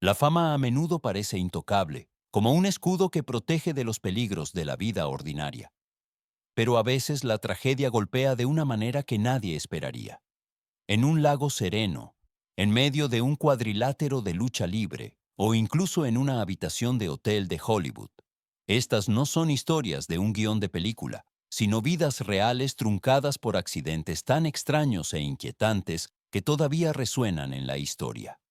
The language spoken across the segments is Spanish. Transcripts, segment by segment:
La fama a menudo parece intocable, como un escudo que protege de los peligros de la vida ordinaria. Pero a veces la tragedia golpea de una manera que nadie esperaría. En un lago sereno, en medio de un cuadrilátero de lucha libre, o incluso en una habitación de hotel de Hollywood. Estas no son historias de un guión de película, sino vidas reales truncadas por accidentes tan extraños e inquietantes que todavía resuenan en la historia.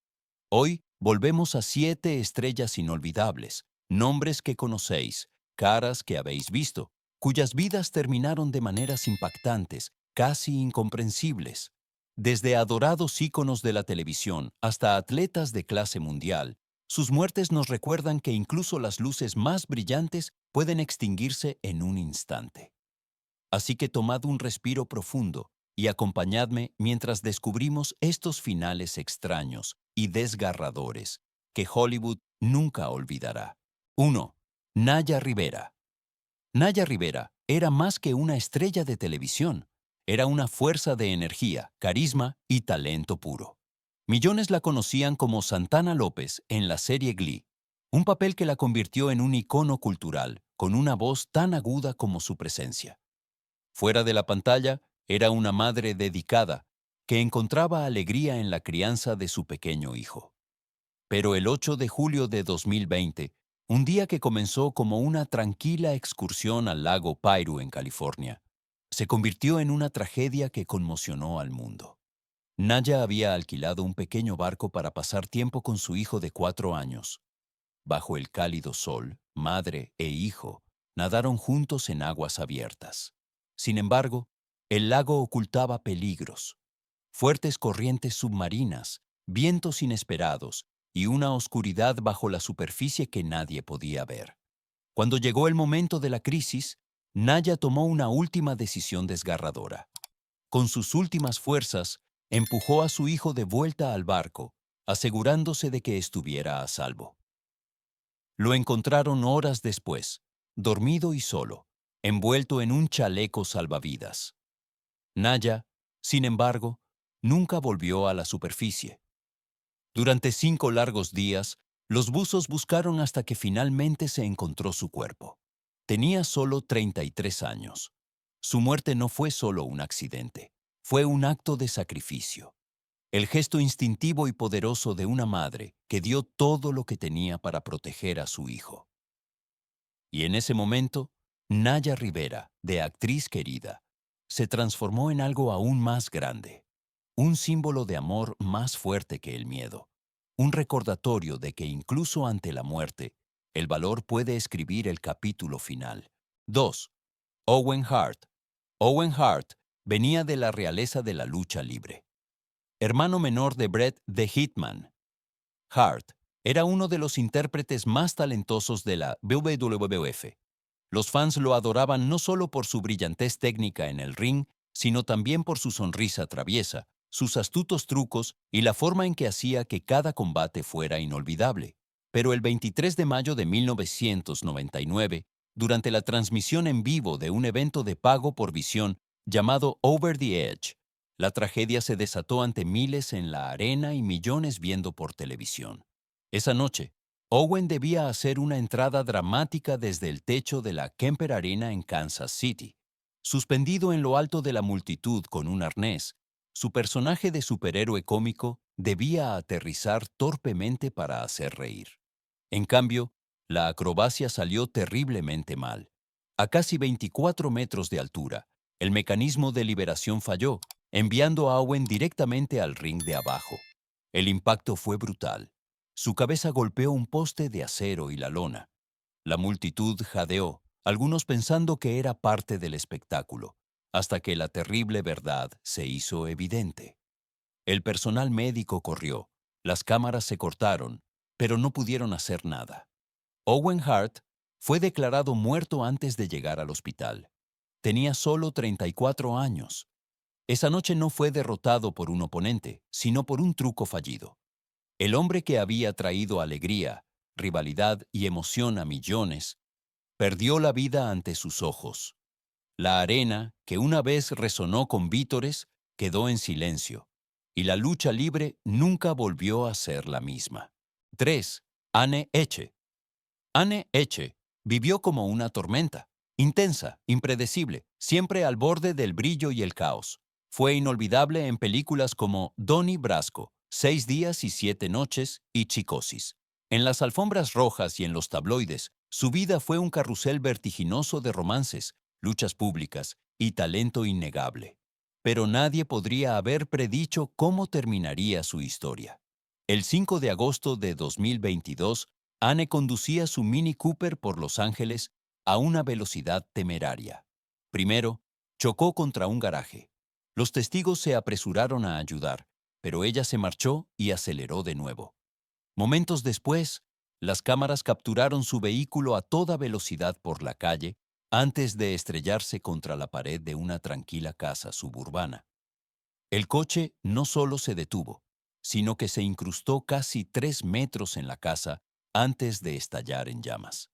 Hoy volvemos a 7 estrellas inolvidables, nombres que conocéis, caras que habéis visto, cuyas vidas terminaron de maneras impactantes, casi incomprensibles. Desde adorados íconos de la televisión hasta atletas de clase mundial, sus muertes nos recuerdan que incluso las luces más brillantes pueden extinguirse en un instante. Así que tomad un respiro profundo y acompañadme mientras descubrimos estos finales extraños y desgarradores que Hollywood nunca olvidará. 1. Naya Rivera. Naya Rivera era más que una estrella de televisión. Era una fuerza de energía, carisma y talento puro. Millones la conocían como Santana López en la serie Glee, un papel que la convirtió en un icono cultural, con una voz tan aguda como su presencia. Fuera de la pantalla, era una madre dedicada, que encontraba alegría en la crianza de su pequeño hijo. Pero el 8 de julio de 2020, un día que comenzó como una tranquila excursión al lago Piru en California, se convirtió en una tragedia que conmocionó al mundo. Naya había alquilado un pequeño barco para pasar tiempo con su hijo de 4 años. Bajo el cálido sol, madre e hijo nadaron juntos en aguas abiertas. Sin embargo, el lago ocultaba peligros, fuertes corrientes submarinas, vientos inesperados y una oscuridad bajo la superficie que nadie podía ver. Cuando llegó el momento de la crisis, Naya tomó una última decisión desgarradora. Con sus últimas fuerzas, empujó a su hijo de vuelta al barco, asegurándose de que estuviera a salvo. Lo encontraron horas después, dormido y solo, envuelto en un chaleco salvavidas. Naya, sin embargo, nunca volvió a la superficie. Durante 5 largos días, los buzos buscaron hasta que finalmente se encontró su cuerpo. Tenía solo 33 años. Su muerte no fue solo un accidente, fue un acto de sacrificio. El gesto instintivo y poderoso de una madre que dio todo lo que tenía para proteger a su hijo. Y en ese momento, Naya Rivera, de actriz querida, se transformó en algo aún más grande, un símbolo de amor más fuerte que el miedo, un recordatorio de que incluso ante la muerte, el valor puede escribir el capítulo final. 2. Owen Hart. Owen Hart venía de la realeza de la lucha libre. Hermano menor de Bret The Hitman Hart, era uno de los intérpretes más talentosos de la WWF. Los fans lo adoraban no solo por su brillantez técnica en el ring, sino también por su sonrisa traviesa, sus astutos trucos y la forma en que hacía que cada combate fuera inolvidable. Pero el 23 de mayo de 1999, durante la transmisión en vivo de un evento de pago por visión llamado Over the Edge, la tragedia se desató ante miles en la arena y millones viendo por televisión. Esa noche, Owen debía hacer una entrada dramática desde el techo de la Kemper Arena en Kansas City. Suspendido en lo alto de la multitud con un arnés, su personaje de superhéroe cómico debía aterrizar torpemente para hacer reír. En cambio, la acrobacia salió terriblemente mal. A casi 24 metros de altura, el mecanismo de liberación falló, enviando a Owen directamente al ring de abajo. El impacto fue brutal. Su cabeza golpeó un poste de acero y la lona. La multitud jadeó, algunos pensando que era parte del espectáculo, hasta que la terrible verdad se hizo evidente. El personal médico corrió, las cámaras se cortaron, pero no pudieron hacer nada. Owen Hart fue declarado muerto antes de llegar al hospital. Tenía solo 34 años. Esa noche no fue derrotado por un oponente, sino por un truco fallido. El hombre que había traído alegría, rivalidad y emoción a millones, perdió la vida ante sus ojos. La arena, que una vez resonó con vítores, quedó en silencio, y la lucha libre nunca volvió a ser la misma. 3. Anne Eche. Anne Eche vivió como una tormenta, intensa, impredecible, siempre al borde del brillo y el caos. Fue inolvidable en películas como Donnie Brasco, 6 días y 7 noches y Chicosis. En las alfombras rojas y en los tabloides, su vida fue un carrusel vertiginoso de romances, luchas públicas y talento innegable. Pero nadie podría haber predicho cómo terminaría su historia. El 5 de agosto de 2022, Anne conducía su Mini Cooper por Los Ángeles a una velocidad temeraria. Primero, chocó contra un garaje. Los testigos se apresuraron a ayudar, pero ella se marchó y aceleró de nuevo. Momentos después, las cámaras capturaron su vehículo a toda velocidad por la calle antes de estrellarse contra la pared de una tranquila casa suburbana. El coche no solo se detuvo, sino que se incrustó casi 3 metros en la casa antes de estallar en llamas.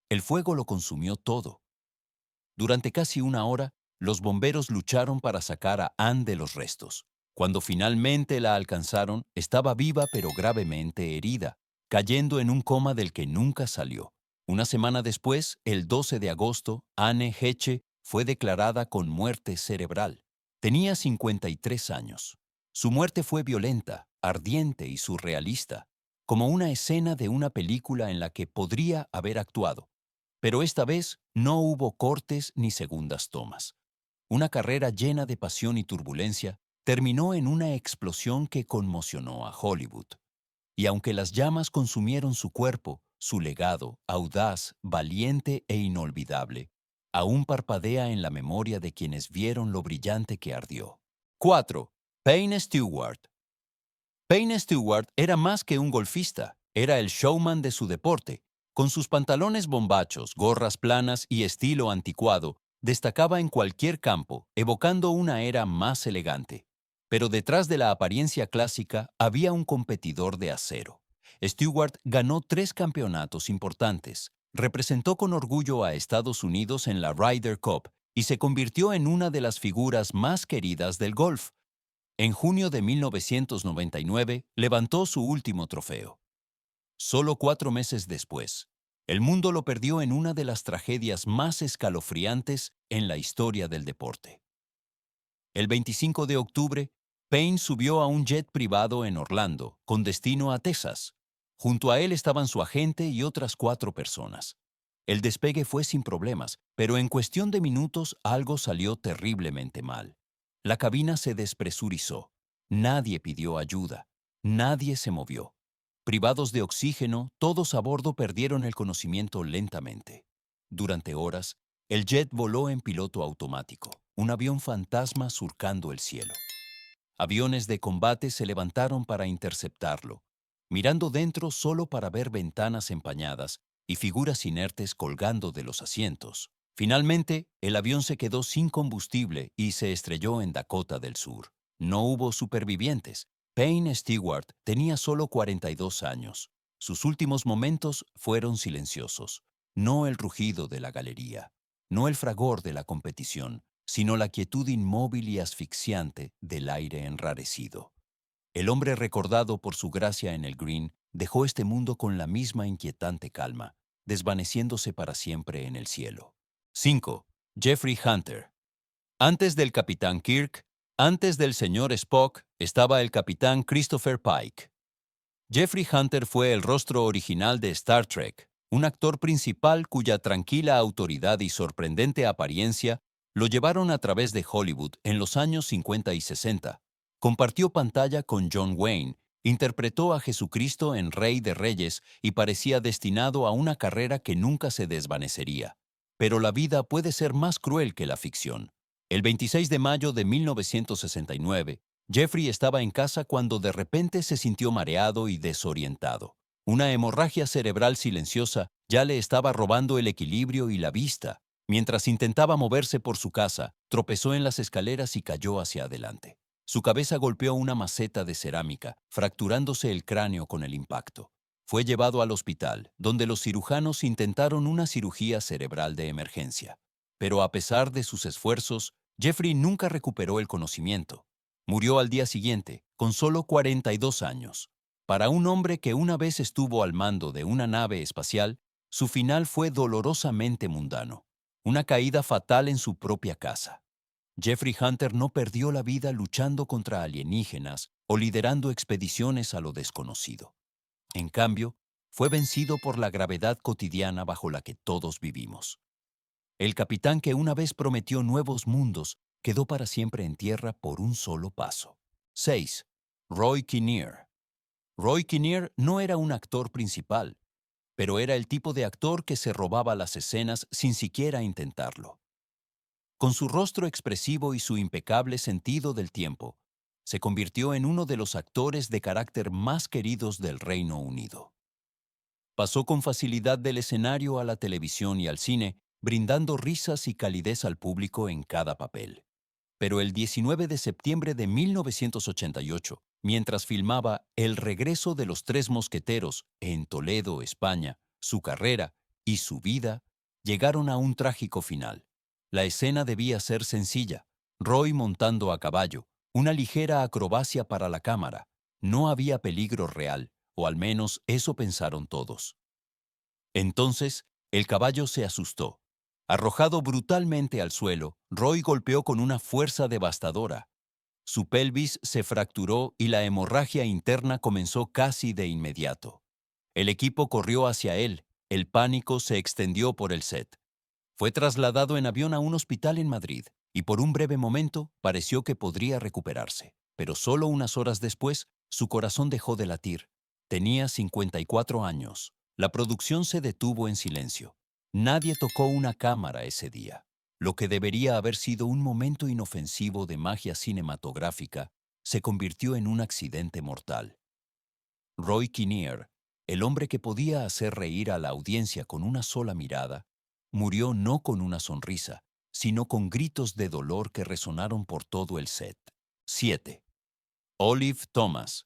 El fuego lo consumió todo. Durante casi una hora, los bomberos lucharon para sacar a Anne de los restos. Cuando finalmente la alcanzaron, estaba viva pero gravemente herida, cayendo en un coma del que nunca salió. Una semana después, el 12 de agosto, Anne Heche fue declarada con muerte cerebral. Tenía 53 años. Su muerte fue violenta, ardiente y surrealista, como una escena de una película en la que podría haber actuado. Pero esta vez no hubo cortes ni segundas tomas. Una carrera llena de pasión y turbulencia terminó en una explosión que conmocionó a Hollywood. Y aunque las llamas consumieron su cuerpo, su legado, audaz, valiente e inolvidable, aún parpadea en la memoria de quienes vieron lo brillante que ardió. 4. Payne Stewart. Payne Stewart era más que un golfista, era el showman de su deporte. Con sus pantalones bombachos, gorras planas y estilo anticuado, destacaba en cualquier campo, evocando una era más elegante. Pero detrás de la apariencia clásica había un competidor de acero. Stewart ganó 3 campeonatos importantes, representó con orgullo a Estados Unidos en la Ryder Cup y se convirtió en una de las figuras más queridas del golf. En junio de 1999 levantó su último trofeo. Solo 4 meses después, el mundo lo perdió en una de las tragedias más escalofriantes en la historia del deporte. El 25 de octubre, Payne subió a un jet privado en Orlando, con destino a Texas. Junto a él estaban su agente y otras 4 personas. El despegue fue sin problemas, pero en cuestión de minutos algo salió terriblemente mal. La cabina se despresurizó. Nadie pidió ayuda. Nadie se movió. Privados de oxígeno, todos a bordo perdieron el conocimiento lentamente. Durante horas, el jet voló en piloto automático, un avión fantasma surcando el cielo. Aviones de combate se levantaron para interceptarlo, mirando dentro solo para ver ventanas empañadas y figuras inertes colgando de los asientos. Finalmente, el avión se quedó sin combustible y se estrelló en Dakota del Sur. No hubo supervivientes. Payne Stewart tenía solo 42 años. Sus últimos momentos fueron silenciosos. No el rugido de la galería, no el fragor de la competición, sino la quietud inmóvil y asfixiante del aire enrarecido. El hombre recordado por su gracia en el green dejó este mundo con la misma inquietante calma, desvaneciéndose para siempre en el cielo. 5. Jeffrey Hunter. Antes del capitán Kirk, antes del señor Spock, estaba el capitán Christopher Pike. Jeffrey Hunter fue el rostro original de Star Trek, un actor principal cuya tranquila autoridad y sorprendente apariencia lo llevaron a través de Hollywood en los años 50 y 60. Compartió pantalla con John Wayne, interpretó a Jesucristo en Rey de Reyes y parecía destinado a una carrera que nunca se desvanecería. Pero la vida puede ser más cruel que la ficción. El 26 de mayo de 1969, Jeffrey estaba en casa cuando de repente se sintió mareado y desorientado. Una hemorragia cerebral silenciosa ya le estaba robando el equilibrio y la vista. Mientras intentaba moverse por su casa, tropezó en las escaleras y cayó hacia adelante. Su cabeza golpeó una maceta de cerámica, fracturándose el cráneo con el impacto. Fue llevado al hospital, donde los cirujanos intentaron una cirugía cerebral de emergencia. Pero a pesar de sus esfuerzos, Jeffrey nunca recuperó el conocimiento. Murió al día siguiente, con solo 42 años. Para un hombre que una vez estuvo al mando de una nave espacial, su final fue dolorosamente mundano, una caída fatal en su propia casa. Jeffrey Hunter no perdió la vida luchando contra alienígenas o liderando expediciones a lo desconocido. En cambio, fue vencido por la gravedad cotidiana bajo la que todos vivimos. El capitán que una vez prometió nuevos mundos quedó para siempre en tierra por un solo paso. 6. Roy Kinnear. Roy Kinnear no era un actor principal, pero era el tipo de actor que se robaba las escenas sin siquiera intentarlo. Con su rostro expresivo y su impecable sentido del tiempo, se convirtió en uno de los actores de carácter más queridos del Reino Unido. Pasó con facilidad del escenario a la televisión y al cine, brindando risas y calidez al público en cada papel. Pero el 19 de septiembre de 1988, mientras filmaba El regreso de los Tres Mosqueteros en Toledo, España, su carrera y su vida llegaron a un trágico final. La escena debía ser sencilla: Roy montando a caballo, una ligera acrobacia para la cámara. No había peligro real, o al menos eso pensaron todos. Entonces, el caballo se asustó. Arrojado brutalmente al suelo, Roy golpeó con una fuerza devastadora. Su pelvis se fracturó y la hemorragia interna comenzó casi de inmediato. El equipo corrió hacia él. El pánico se extendió por el set. Fue trasladado en avión a un hospital en Madrid y por un breve momento pareció que podría recuperarse. Pero solo unas horas después, su corazón dejó de latir. Tenía 54 años. La producción se detuvo en silencio. Nadie tocó una cámara ese día. Lo que debería haber sido un momento inofensivo de magia cinematográfica se convirtió en un accidente mortal. Roy Kinnear, el hombre que podía hacer reír a la audiencia con una sola mirada, murió no con una sonrisa, sino con gritos de dolor que resonaron por todo el set. 7. Olive Thomas.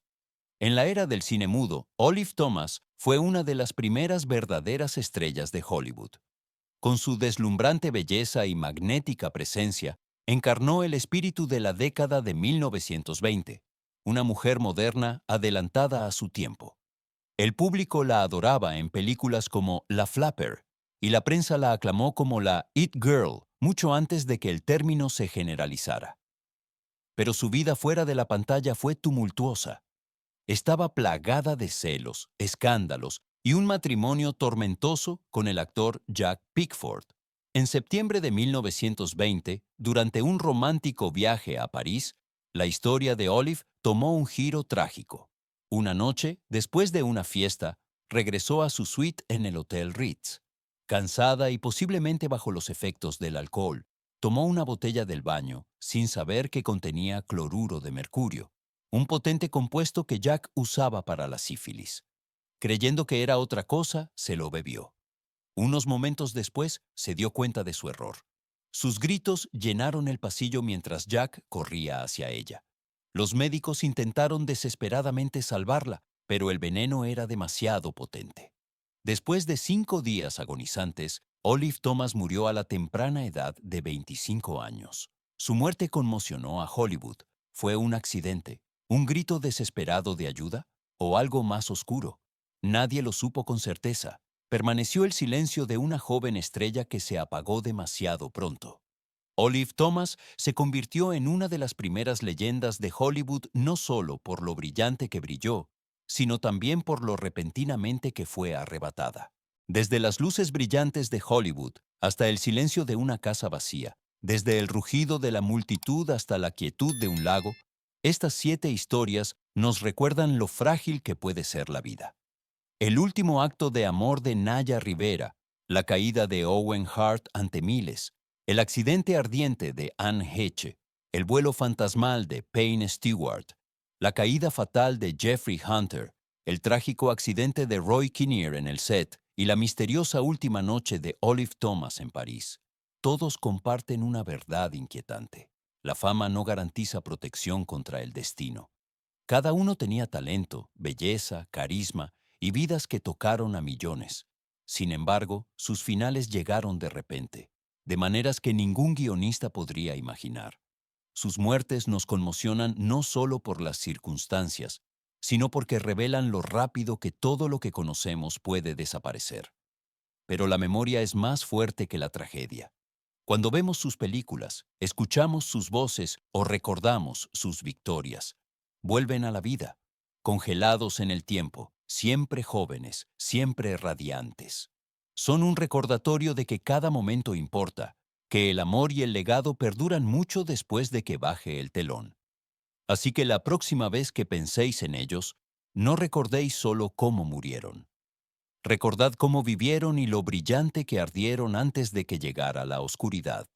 En la era del cine mudo, Olive Thomas fue una de las primeras verdaderas estrellas de Hollywood. Con su deslumbrante belleza y magnética presencia, encarnó el espíritu de la década de 1920, una mujer moderna adelantada a su tiempo. El público la adoraba en películas como La Flapper, y la prensa la aclamó como la It Girl mucho antes de que el término se generalizara. Pero su vida fuera de la pantalla fue tumultuosa. Estaba plagada de celos, escándalos y un matrimonio tormentoso con el actor Jack Pickford. En septiembre de 1920, durante un romántico viaje a París, la historia de Olive tomó un giro trágico. Una noche, después de una fiesta, regresó a su suite en el Hotel Ritz. Cansada y posiblemente bajo los efectos del alcohol, tomó una botella del baño sin saber que contenía cloruro de mercurio, un potente compuesto que Jack usaba para la sífilis. Creyendo que era otra cosa, se lo bebió. Unos momentos después, se dio cuenta de su error. Sus gritos llenaron el pasillo mientras Jack corría hacia ella. Los médicos intentaron desesperadamente salvarla, pero el veneno era demasiado potente. Después de 5 días agonizantes, Olive Thomas murió a la temprana edad de 25 años. Su muerte conmocionó a Hollywood. ¿Fue un accidente, un grito desesperado de ayuda o algo más oscuro? Nadie lo supo con certeza. Permaneció el silencio de una joven estrella que se apagó demasiado pronto. Olive Thomas se convirtió en una de las primeras leyendas de Hollywood no solo por lo brillante que brilló, sino también por lo repentinamente que fue arrebatada. Desde las luces brillantes de Hollywood hasta el silencio de una casa vacía, desde el rugido de la multitud hasta la quietud de un lago, estas 7 historias nos recuerdan lo frágil que puede ser la vida. El último acto de amor de Naya Rivera, la caída de Owen Hart ante miles, el accidente ardiente de Anne Heche, el vuelo fantasmal de Payne Stewart, la caída fatal de Jeffrey Hunter, el trágico accidente de Roy Kinnear en el set y la misteriosa última noche de Olive Thomas en París. Todos comparten una verdad inquietante. La fama no garantiza protección contra el destino. Cada uno tenía talento, belleza, carisma y vidas que tocaron a millones. Sin embargo, sus finales llegaron de repente, de maneras que ningún guionista podría imaginar. Sus muertes nos conmocionan no solo por las circunstancias, sino porque revelan lo rápido que todo lo que conocemos puede desaparecer. Pero la memoria es más fuerte que la tragedia. Cuando vemos sus películas, escuchamos sus voces o recordamos sus victorias, vuelven a la vida, congelados en el tiempo, siempre jóvenes, siempre radiantes. Son un recordatorio de que cada momento importa, que el amor y el legado perduran mucho después de que baje el telón. Así que la próxima vez que penséis en ellos, no recordéis solo cómo murieron. Recordad cómo vivieron y lo brillante que ardieron antes de que llegara la oscuridad.